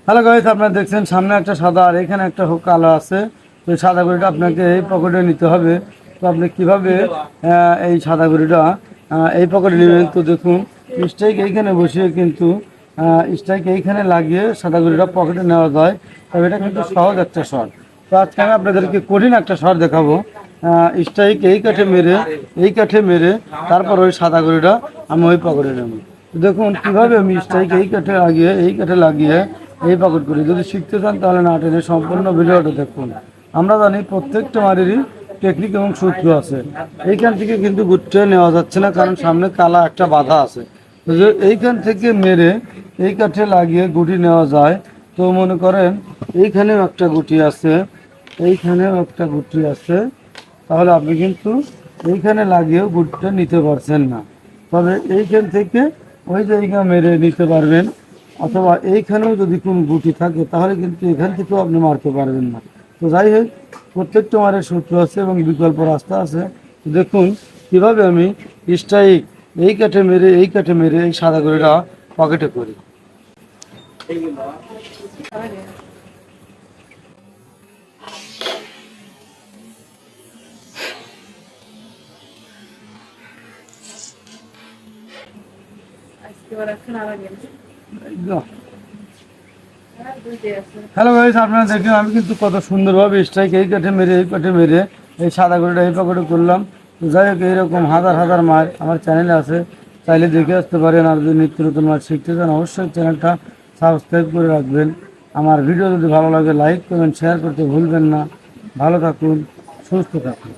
Hello guys, আপনারা দেখছেন সামনে একটা সাদা আর এখানে একটা কালো আছে। তো এই সাদা গরুটা আপনাকে এই পকেটে নিতে হবে। তো আপনি কিভাবে এই সাদা গরুটা এই পকেটে নেবেন? তো দেখুন, স্ট্রাইক এইখানে বসিয়ে কিন্তু স্ট্রাইক এইখানে লাগিয়ে সাদা গরুটা পকেটে নেওয়া যায়। তবে এটা কিন্তু সহজ একটা শট। তো আজকে আমি আপনাদেরকে কঠিন একটা শট দেখাবো। স্ট্রাইক এই কাঠে মেরে তারপর ওই সাদা গরুটা আমি ওই পকেটে নেব। দেখুন কিভাবে আমি স্ট্রাইক এই কাঠে লাগিয়ে এই পকেট করি। যদি শিখতে চান তাহলে না টেনে সম্পূর্ণ ভিডিওটা দেখুন। আমরা জানি প্রত্যেকটা মারেরই টেকনিক এবং সূত্র আছে। এইখান থেকে কিন্তু গুটে নেওয়া যাচ্ছে না, কারণ সামনে কালা একটা বাধা আছে। তো যে এইখান থেকে মেরে এই কাঠে লাগিয়ে গুটি নেওয়া যায়। তো মনে করেন এইখানেও একটা গুটি আছে, এইখানেও একটা গুটি আছে, তাহলে আপনি কিন্তু এইখানে লাগিয়েও গুটিটা নিতে পারছেন না। তবে এইখান থেকে ওই জায়গা মেরে নিতে পারবেন, অথবা এইখানেও যদি কোনো গুটি থাকে তাহলে কিন্তু এখান থেকেও আপনি মারতে পারবেন না। তো যাই হোক, প্রত্যেকটা মারের সূত্র আছে এবং বিকল্প রাস্তা আছে। তো দেখুন কিভাবে আমি স্ট্রাইক এই কাঠে মেরে এই সাদা গরুটা পকেটে করি। হ্যালো গাইস, আপনারা দেখেন আমি কিন্তু কত সুন্দরভাবে স্ট্রাইক এই কাঠে মেরে এই সাদা গরুটা এই পকেটে করলাম। তো যাই হোক, এইরকম হাজার হাজার মাছ আমার চ্যানেলে আছে, চাইলে দেখে আসতে পারেন। আর যদি নিত্য নতুন মাছ শিখতে চান অবশ্যই চ্যানেলটা সাবস্ক্রাইব করে রাখবেন। আমার ভিডিও যদি ভালো লাগে লাইক করবেন, শেয়ার করতে ভুলবেন না। ভালো থাকুন, সুস্থ থাকুন।